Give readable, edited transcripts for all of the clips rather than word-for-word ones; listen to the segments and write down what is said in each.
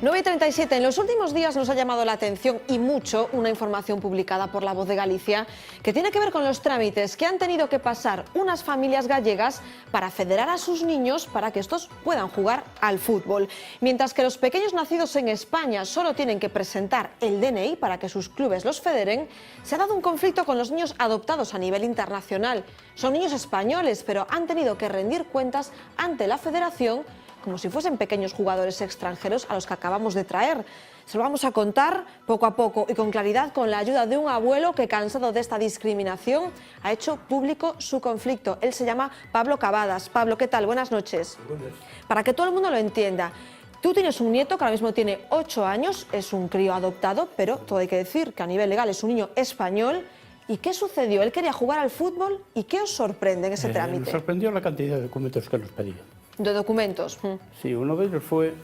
9:37. En los últimos días nos ha llamado la atención y mucho una información publicada por La Voz de Galicia que tiene que ver con los trámites que han tenido que pasar unas familias gallegas para federar a sus niños para que estos puedan jugar al fútbol. Mientras que los pequeños nacidos en España solo tienen que presentar el DNI para que sus clubes los federen, se ha dado un conflicto con los niños adoptados a nivel internacional. Son niños españoles, pero han tenido que rendir cuentas ante la federación como si fuesen pequeños jugadores extranjeros a los que acabamos de traer. Se lo vamos a contar poco a poco y con claridad con la ayuda de un abuelo que, cansado de esta discriminación, ha hecho público su conflicto. Él se llama Pablo Cavadas. Pablo, ¿qué tal? Buenas noches. Buenas. Para que todo el mundo lo entienda, tú tienes un nieto que ahora mismo tiene 8 años, es un crío adoptado, pero todo hay que decir que a nivel legal es un niño español. ¿Y qué sucedió? ¿Él quería jugar al fútbol? ¿Y qué os sorprende en ese trámite? Nos sorprendió la cantidad de documentos que nos pedían. De documentos. Sí, uno de ellos fue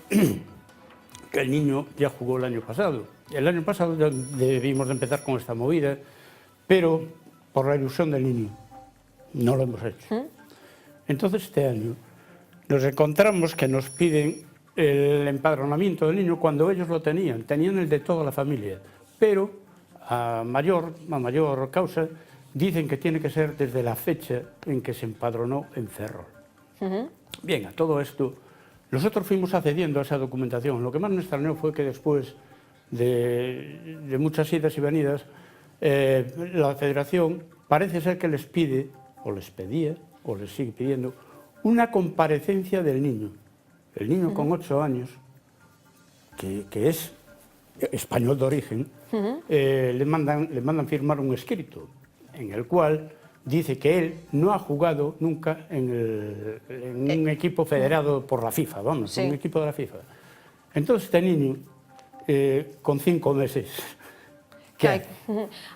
que el niño ya jugó el año pasado. El año pasado ya debimos de empezar con esta movida, pero por la ilusión del niño no lo hemos hecho. Entonces este año nos encontramos que nos piden el empadronamiento del niño cuando ellos lo tenían el de toda la familia, pero a mayor causa dicen que tiene que ser desde la fecha en que se empadronó en Ferrol. Bien, a todo esto, nosotros fuimos accediendo a esa documentación. Lo que más me extrañó fue que después de muchas idas y venidas, la Federación parece ser que les pide, o les pedía, o les sigue pidiendo, una comparecencia del niño. El niño con 8 años, que es español de origen, le mandan firmar un escrito en el cual dice que él no ha jugado nunca en un equipo federado por la FIFA, vamos, sí, un equipo de la FIFA. Entonces este niño, con 5 meses...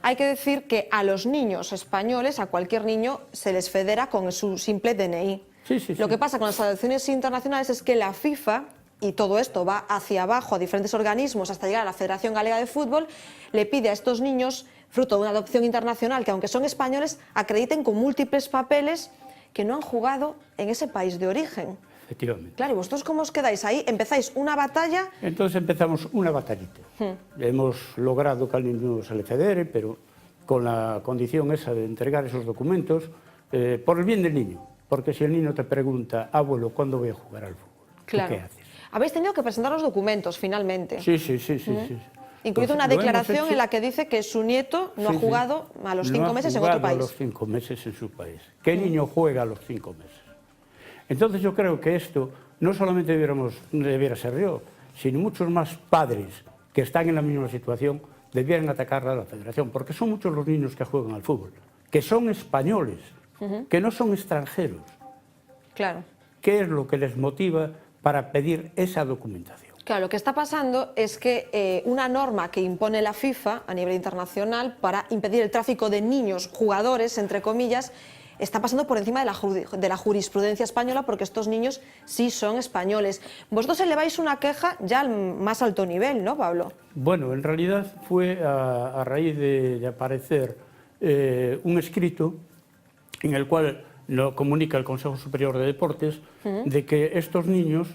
Hay que decir que a los niños españoles, a cualquier niño, se les federa con su simple DNI. Sí. Lo que pasa con las adopciones internacionales es que la FIFA, y todo esto va hacia abajo a diferentes organismos hasta llegar a la Federación Galega de Fútbol, le pide a estos niños, fruto de una adopción internacional, que aunque son españoles, acrediten con múltiples papeles que no han jugado en ese país de origen. Efectivamente. Claro, ¿y vosotros cómo os quedáis ahí? ¿Empezáis una batalla? Entonces empezamos una batallita. Hemos logrado que al niño se le federe, pero con la condición esa de entregar esos documentos por el bien del niño. Porque si el niño te pregunta, abuelo, ¿cuándo voy a jugar al fútbol? Claro. ¿Qué haces? Habéis tenido que presentar los documentos, finalmente. Sí. Incluido una declaración en la que dice que su nieto no ha jugado a los 5 meses en otro país. No ha jugado a los 5 meses en su país. ¿Qué niño juega a los 5 meses? Entonces yo creo que esto no solamente debiera ser yo, sino muchos más padres que están en la misma situación debieran atacar a la Federación, porque son muchos los niños que juegan al fútbol, que son españoles, que no son extranjeros. Claro. ¿Qué es lo que les motiva para pedir esa documentación? Claro, lo que está pasando es que una norma que impone la FIFA a nivel internacional para impedir el tráfico de niños jugadores, entre comillas, está pasando por encima de la jurisprudencia española, porque estos niños sí son españoles. Vosotros eleváis una queja ya al más alto nivel, ¿no, Pablo? Bueno, en realidad fue a raíz de aparecer un escrito en el cual lo comunica el Consejo Superior de Deportes de que estos niños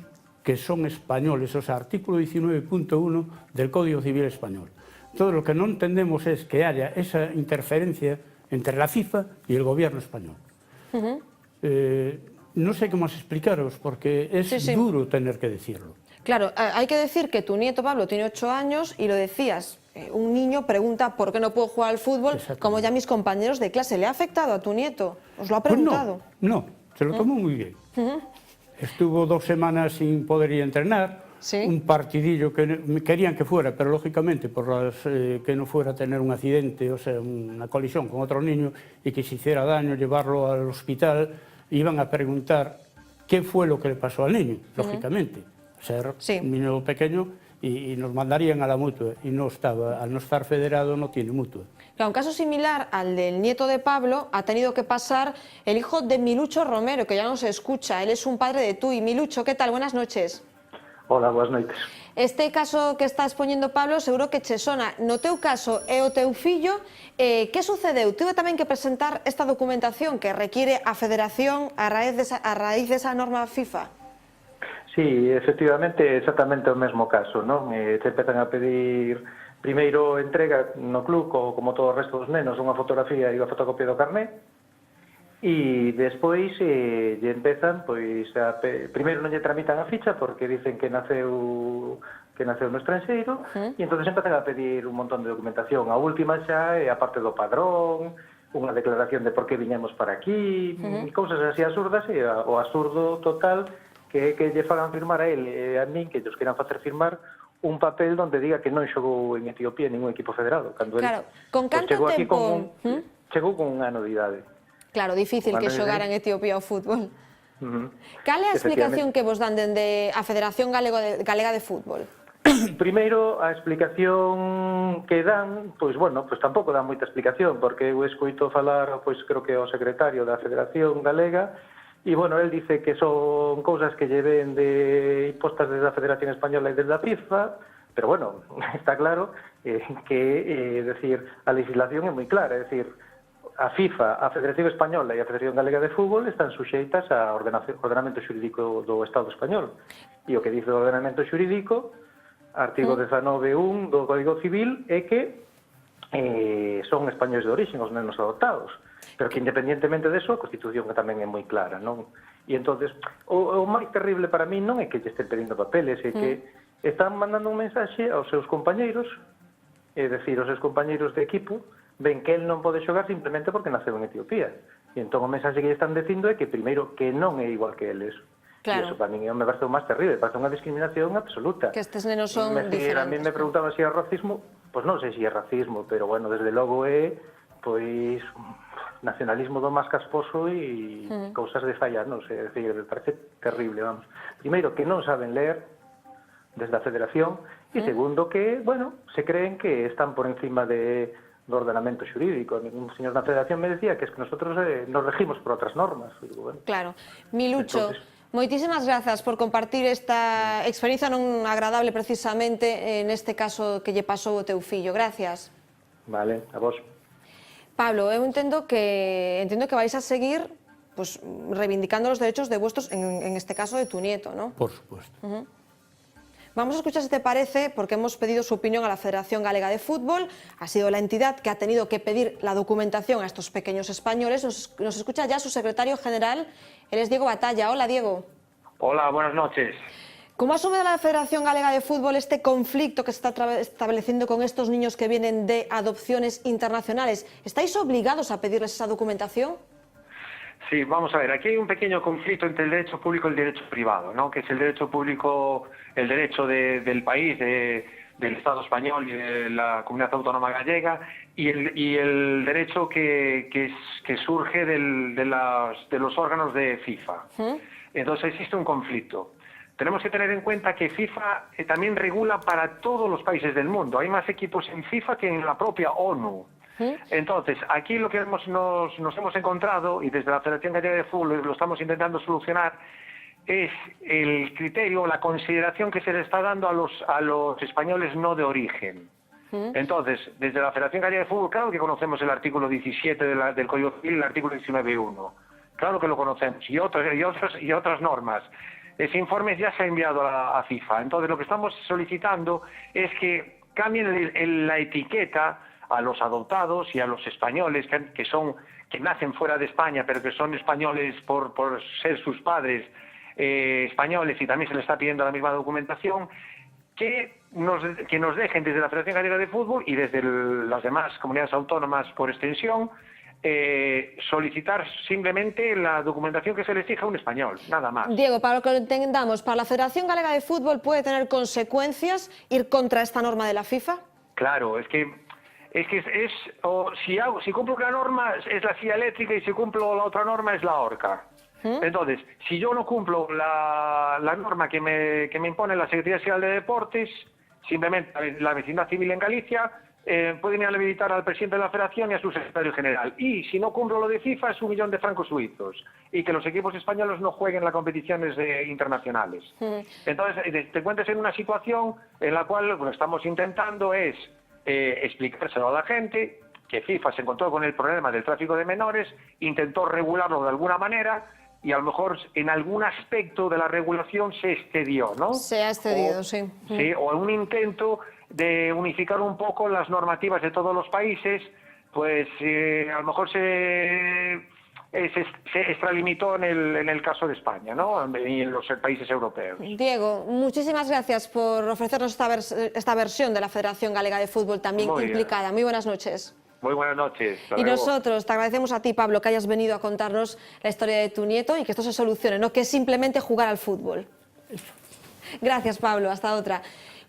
que son españoles, o sea, artículo 19.1 del Código Civil Español. Entonces, lo que no entendemos es que haya esa interferencia entre la FIFA y el gobierno español. No sé cómo más explicaros, porque es duro tener que decirlo. Claro, hay que decir que tu nieto Pablo tiene 8 años y lo decías, un niño pregunta por qué no puedo jugar al fútbol, como ya mis compañeros de clase. ¿Le ha afectado a tu nieto? ¿Os lo ha preguntado? Pues no, se lo tomó muy bien. Estuvo 2 semanas sin poder ir a entrenar, un partidillo que querían que fuera, pero lógicamente que no fuera a tener un accidente, o sea, una colisión con otro niño y que se hiciera daño, llevarlo al hospital, iban a preguntar qué fue lo que le pasó al niño, lógicamente. Ser un niño pequeño y nos mandarían a la mutua y no estaba, al no estar federado no tiene mutua. Claro, un caso similar al del nieto de Pablo ha tenido que pasar el hijo de Milucho Romero, que ya nos escucha. Él es un padre de Tui. Milucho, ¿qué tal? Buenas noches. Hola, buenas noites. Este caso que está expoñendo Pablo seguro que che sona. No teu caso e o teu fillo, que sucedeu? Tivo tamén que presentar esta documentación que requiere a Federación a raíz desa norma FIFA? Sí, efectivamente, exactamente o mesmo caso, non? Te empezan a pedir primeiro entrega no club, como todo o resto dos nenos, unha fotografía e unha fotocopia do carné, e despois lle empezan, pois, primeiro non lle tramitan a ficha porque dicen que naceu no estranxeiro, e entonces empezan a pedir un montón de documentación. A última xa é a parte do padrón, unha declaración de por que viñemos para aquí, cousas así absurdas, e o absurdo total que lle fagan firmar a él e a min, que ellos queran facer firmar un papel donde diga que non xogou en Etiopía ningún equipo federado, cando Claro, él con canto chegou aquí tempo... chegou con unha anualidade. Claro, difícil que xogara en Etiopía o fútbol. Cal é a explicación que vos dan dende a Federación Galega de Fútbol? Primeiro, a explicación que dan, pois, bueno, pois tampouco dan moita explicación, porque eu escoito falar, pois, creo que o secretario da Federación Galega, e, bueno, él dice que son cousas que lle ven de impostas desde a Federación Española e desde a FIFA, pero, bueno, está claro que, decir, a legislación é moi clara, é dicir, a FIFA, a Federación Española e a Federación Galega de Fútbol están suxeitas ao ordenamento xurídico do Estado español. E o que dice o ordenamento xurídico, artigo 19.1 do Código Civil, é que son españoles de origen os nenos adoptados, pero que independientemente deso, a Constitución tamén é moi clara, non? E entonces, o máis terrible para mí non é que lle estén pedindo papeles, é que están mandando un mensaxe aos seus compañeiros, é dicir, aos seus compañeiros de equipo, ven que el non pode xogar simplemente porque naceu en Etiopía. E entón o mensaxe que lle están dicindo é que, primeiro, que non é igual que eles. Claro. E iso para mí me parece o máis terrible, parece unha discriminación absoluta. Que estes nenos son diferentes. A mí me preguntaba se é racismo, pois non sei se é racismo, pero, bueno, desde logo é, pois, nacionalismo do máis casposo e cousas de fallar, non sei, é dicir, me parece terrible, vamos. Primeiro, que non saben ler desde a Federación, e segundo, que, bueno, se creen que están por encima do ordenamento xurídico. Un señor da Federación me decía que es que nosotros nos regimos por outras normas. Digo, bueno, claro. Milucho, entonces, moitísimas grazas por compartir esta experiencia non agradable precisamente neste caso que lle pasou o teu fillo. Gracias. Vale, a vos. Pablo, eu entendo que vais a seguir pues, reivindicando los derechos de vuestros, en este caso de tu nieto, ¿no? Por supuesto. Vamos a escuchar si te parece, porque hemos pedido su opinión a la Federación Galega de Fútbol. Ha sido la entidad que ha tenido que pedir la documentación a estos pequeños españoles. Nos escucha ya su secretario general, él es Diego Batalla. Hola, Diego. Hola, buenas noches. ¿Cómo asume la Federación Galega de Fútbol este conflicto que se está estableciendo con estos niños que vienen de adopciones internacionales? ¿Estáis obligados a pedirles esa documentación? Sí, vamos a ver, aquí hay un pequeño conflicto entre el derecho público y el derecho privado, ¿no? Que es el derecho público, el derecho del país, del Estado español y de la comunidad autónoma gallega, y el derecho que surge de los órganos de FIFA. Entonces existe un conflicto. Tenemos que tener en cuenta que FIFA también regula para todos los países del mundo. Hay más equipos en FIFA que en la propia ONU. Entonces, aquí lo que nos hemos encontrado, y desde la Federación Gallega de Fútbol lo estamos intentando solucionar, es el criterio, la consideración que se le está dando a los españoles no de origen. Entonces, desde la Federación Gallega de Fútbol, claro que conocemos el artículo 17 del Código Civil y el artículo 19.1. Claro que lo conocemos, y otras normas. Ese informe ya se ha enviado a FIFA. Entonces, lo que estamos solicitando es que cambien la etiqueta a los adoptados y a los españoles que nacen fuera de España, pero que son españoles por ser sus padres españoles, y también se les está pidiendo la misma documentación, que nos dejen desde la Federación Gallega de Fútbol y desde las demás comunidades autónomas por extensión solicitar simplemente la documentación que se le exija a un español, nada más. Diego, para lo que lo entendamos, ¿para la Federación Galega de Fútbol puede tener consecuencias ir contra esta norma de la FIFA? Claro, si cumplo una norma es la silla eléctrica y si cumplo la otra norma es la horca. Entonces, si yo no cumplo la norma que me impone la Secretaría General de Deportes, simplemente la vecindad civil en Galicia pueden inhabilitar al presidente de la Federación y a su secretario general. Y si no cumplo lo de FIFA es 1 millón de francos suizos. Y que los equipos españoles no jueguen las competiciones internacionales. Entonces, te encuentras en una situación en la cual lo que estamos intentando es explicárselo a la gente, que FIFA se encontró con el problema del tráfico de menores, intentó regularlo de alguna manera y a lo mejor en algún aspecto de la regulación se excedió, ¿no? Se ha excedido, sí. Sí, o en un intento de unificar un poco las normativas de todos los países, pues a lo mejor se extralimitó en el caso de España, ¿no? Y en los países europeos. Diego, muchísimas gracias por ofrecernos esta versión de la Federación Galega de Fútbol también implicada. Muy buenas noches. Muy buenas noches. Y nosotros te agradecemos a ti, Pablo, que hayas venido a contarnos la historia de tu nieto y que esto se solucione, no que es simplemente jugar al fútbol. Gracias, Pablo. Hasta otra.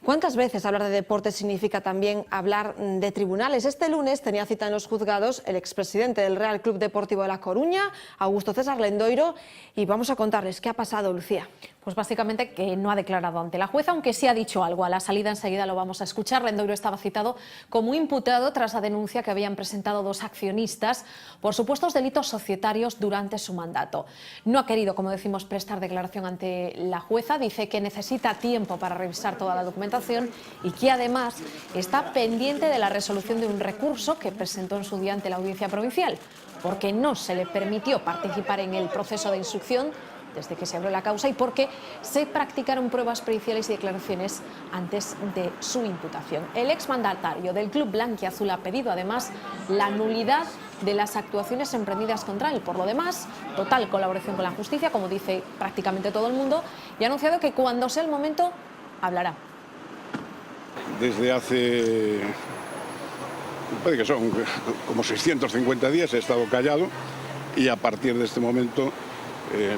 ¿Cuántas veces hablar de deporte significa también hablar de tribunales? Este lunes tenía cita en los juzgados el expresidente del Real Club Deportivo de La Coruña, Augusto César Lendoiro, y vamos a contarles qué ha pasado, Lucía. Pues básicamente que no ha declarado ante la jueza, aunque sí ha dicho algo. A la salida enseguida lo vamos a escuchar. Lendoiro estaba citado como imputado tras la denuncia que habían presentado dos accionistas por supuestos delitos societarios durante su mandato. No ha querido, como decimos, prestar declaración ante la jueza. Dice que necesita tiempo para revisar toda la documentación y que además está pendiente de la resolución de un recurso que presentó en su día ante la Audiencia Provincial, porque no se le permitió participar en el proceso de instrucción desde que se abrió la causa y porque se practicaron pruebas periciales y declaraciones antes de su imputación. El exmandatario del club blanquiazul ha pedido además la nulidad de las actuaciones emprendidas contra él. Por lo demás, total colaboración con la justicia, como dice prácticamente todo el mundo, y ha anunciado que cuando sea el momento hablará. Desde hace, puede que son como 650 días he estado callado y a partir de este momento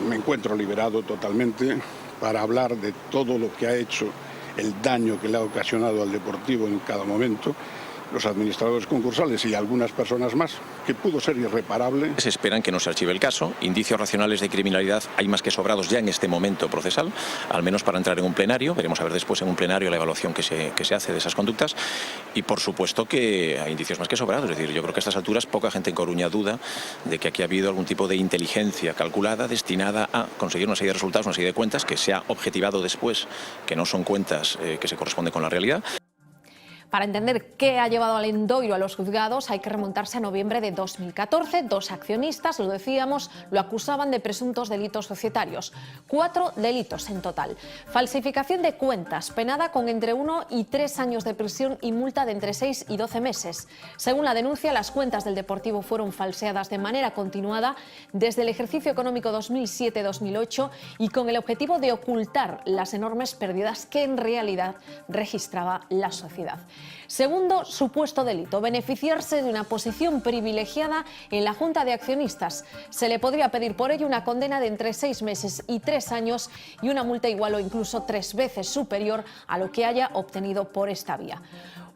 me encuentro liberado totalmente para hablar de todo lo que ha hecho, el daño que le ha ocasionado al Deportivo en cada momento, los administradores concursales y algunas personas más, que pudo ser irreparable. Se esperan que no se archive el caso. Indicios racionales de criminalidad hay más que sobrados ya en este momento procesal, al menos para entrar en un plenario. Veremos a ver después en un plenario la evaluación que se hace de esas conductas. Y por supuesto que hay indicios más que sobrados. Es decir, yo creo que a estas alturas poca gente en Coruña duda de que aquí ha habido algún tipo de inteligencia calculada destinada a conseguir una serie de resultados, una serie de cuentas que se ha objetivado después, que no son cuentas que se corresponden con la realidad. Para entender qué ha llevado a Lendoiro a los juzgados hay que remontarse a noviembre de 2014. Dos accionistas, lo decíamos, lo acusaban de presuntos delitos societarios. 4 delitos en total. Falsificación de cuentas, penada con entre 1 y 3 años de prisión y multa de entre 6 y 12 meses. Según la denuncia, las cuentas del Deportivo fueron falseadas de manera continuada desde el ejercicio económico 2007-2008 y con el objetivo de ocultar las enormes pérdidas que en realidad registraba la sociedad. Segundo supuesto delito, beneficiarse de una posición privilegiada en la Junta de Accionistas. Se le podría pedir por ello una condena de entre 6 meses y 3 años y una multa igual o incluso 3 veces superior a lo que haya obtenido por esta vía.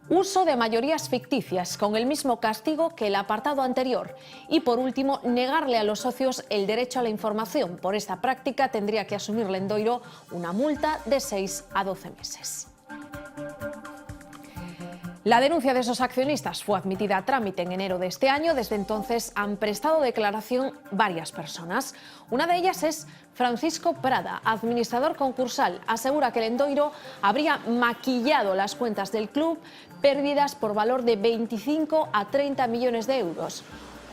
Uso de mayorías ficticias, con el mismo castigo que el apartado anterior. Y por último, negarle a los socios el derecho a la información. Por esta práctica tendría que asumir Lendoiro una multa de 6 a 12 meses. La denuncia de esos accionistas fue admitida a trámite en enero de este año. Desde entonces han prestado declaración varias personas. Una de ellas es Francisco Prada, administrador concursal. Asegura que Lendoiro habría maquillado las cuentas del club, pérdidas por valor de 25 a 30 millones de euros.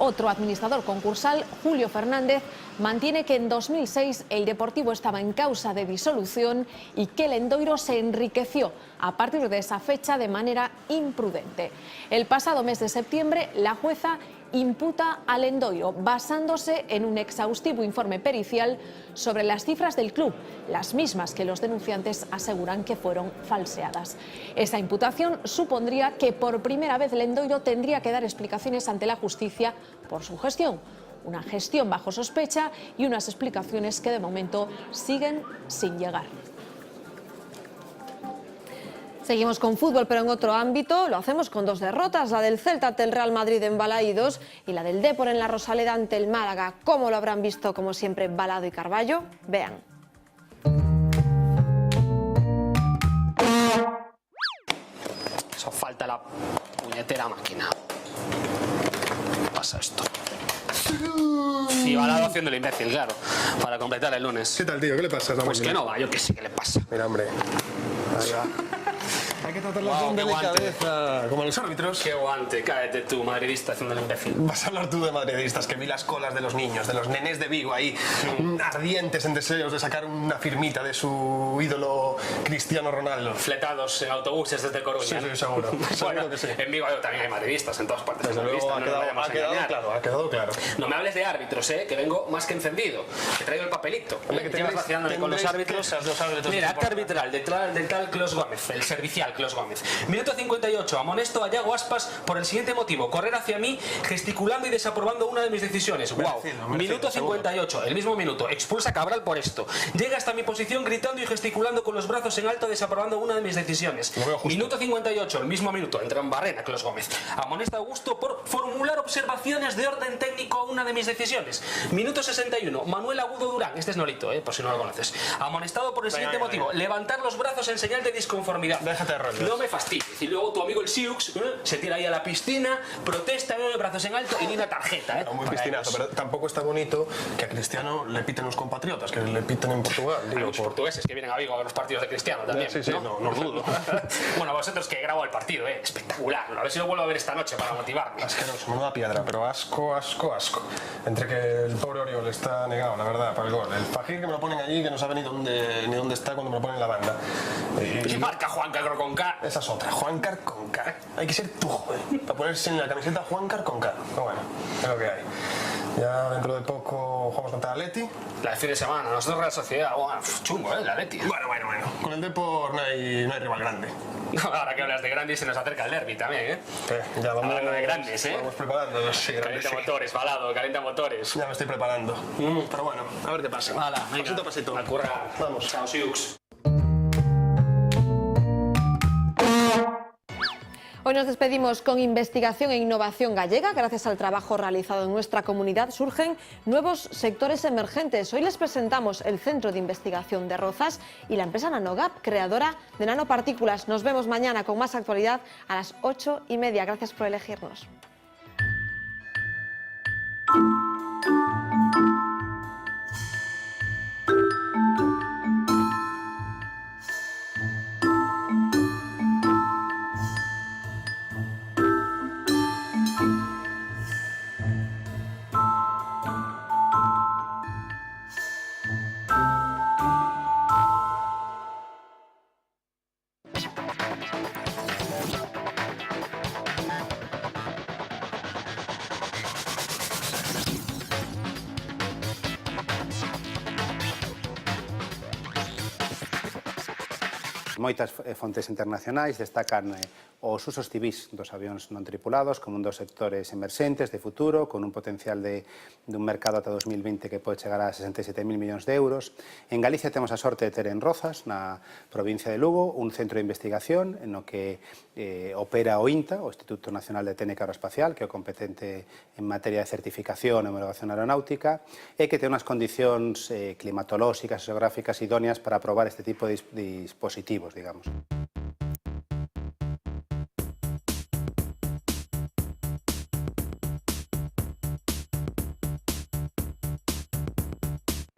Otro administrador concursal, Julio Fernández, mantiene que en 2006 el Deportivo estaba en causa de disolución y que Lendoiro se enriqueció a partir de esa fecha de manera imprudente. El pasado mes de septiembre, la jueza imputa a Lendoiro basándose en un exhaustivo informe pericial sobre las cifras del club, las mismas que los denunciantes aseguran que fueron falseadas. Esa imputación supondría que por primera vez Lendoiro tendría que dar explicaciones ante la justicia por su gestión. Una gestión bajo sospecha y unas explicaciones que de momento siguen sin llegar. Seguimos con fútbol, pero en otro ámbito. Lo hacemos con 2 derrotas, la del Celta ante el Real Madrid en Balaídos y la del Dépor en la Rosaleda ante el Málaga. ¿Cómo lo habrán visto, como siempre, Balado y Carballo? Vean. Eso falta la puñetera máquina. ¿Qué pasa esto? Y Balado haciendo el imbécil, claro, para completar el lunes. ¿Qué tal, tío? ¿Qué le pasa a la Pues máquina? que no va, yo qué sé qué le pasa. Mira, hombre. Ahí va. Hay que tratarlas con delicadeza, como los árbitros. Qué guante, cállate tú, madridista, haciendo el imbécil. Vas a hablar tú de madridistas, que vi las colas de los niños, de los nenes de Vigo ahí, ardientes en deseos de sacar una firmita de su ídolo Cristiano Ronaldo. Fletados en autobuses desde Coruña. Sí, seguro. Bueno, Seguro que sí. en Vigo también hay madridistas, en todas partes. Desde luego ha quedado claro. No me hables de árbitros, que vengo más que encendido. He traído el papelito. Hombre, que llevas vacilándome con los árbitros. Mira, acta arbitral del tal Clos Gómez, el servicial Clos Gómez. Minuto 58, amonesto a Yago Aspas por el siguiente motivo: correr hacia mí gesticulando y desaprobando una de mis decisiones. Merecido, Minuto 58, el mismo minuto, expulsa a Cabral por esto. Llega hasta mi posición gritando y gesticulando con los brazos en alto, desaprobando una de mis decisiones. Minuto 58, el mismo minuto, entra en barrena Clos Gómez. Amonesta a Augusto por formular observaciones de orden técnico a una de mis decisiones. Minuto 61, Manuel Agudo Durán, este es Norito, por si no lo conoces. Amonestado por el siguiente motivo: levantar los brazos en señal de disconformidad. Déjate de rollos. No me fastidies. Y luego tu amigo el Siux se tira ahí a la piscina, protesta, brazos en alto y ni una tarjeta. Muy piscinazo, pero tampoco está bonito que a Cristiano le piten los compatriotas, que le piten en Portugal. Hay muchos portugueses que vienen a Vigo a ver los partidos de Cristiano también. Sí, no dudo. Bueno, vosotros que grabo el partido, espectacular. A ver si lo vuelvo a ver esta noche para motivarme. Asqueroso, menuda piedra, pero asco. Entre que el pobre Oriol está negado, la verdad, para el gol. El Fajir que me lo ponen allí, que no sabe ni dónde está cuando me lo ponen en la banda. Y marca Juancar con K. Esa es otra, Juancar con K. Hay que ser tú, para ponerse en la camiseta Juancar con K. Pero bueno, es lo que hay. Ya dentro de poco jugamos contra el Atleti. La de fin de semana, nosotros Real Sociedad. Chungo, el Atleti. Bueno. Con el Depor no hay rival grande. Ahora que hablas de grandes, se nos acerca el derbi también, Ya vamos, hablando de grandes, Vamos preparándonos, sí, Calienta motores, Balado, calienta motores. Ya me estoy preparando. Pero bueno, a ver qué pasa. Hala, venga. Pasito a pasito. A currar. Vamos. Chao, Siux. Hoy nos despedimos con investigación e innovación gallega. Gracias al trabajo realizado en nuestra comunidad surgen nuevos sectores emergentes. Hoy les presentamos el Centro de Investigación de Rozas y la empresa NanoGap, creadora de nanopartículas. Nos vemos mañana con más actualidad a las 8:30. Gracias por elegirnos. Moitas fontes internacionais destacan os usos civís dos avións non tripulados como un dos sectores emerxentes de futuro, con un potencial dun mercado ata 2020 que pode chegar a 67.000 millóns de euros. En Galicia temos a sorte de ter en Rozas, na provincia de Lugo, un centro de investigación no que opera o INTA, o Instituto Nacional de Técnica Aeroespacial, que é o competente en materia de certificación e homologación aeronáutica, e que ten unhas condicións climatolóxicas e xeográficas idóneas para aprobar este tipo de dispositivos, digamos.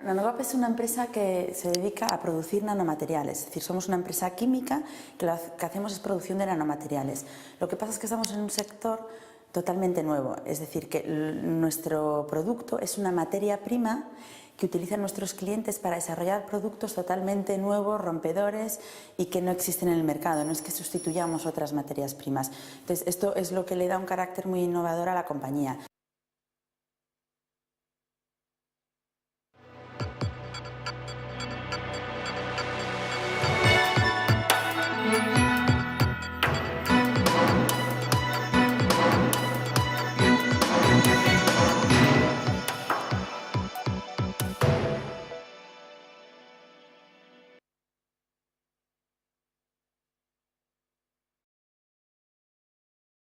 NanoGap es una empresa que se dedica a producir nanomateriales, es decir, somos una empresa química que lo que hacemos es producción de nanomateriales. Lo que pasa es que estamos en un sector totalmente nuevo, es decir, que nuestro producto es una materia prima que utilizan nuestros clientes para desarrollar productos totalmente nuevos, rompedores y que no existen en el mercado, no es que sustituyamos otras materias primas. Entonces, esto es lo que le da un carácter muy innovador a la compañía.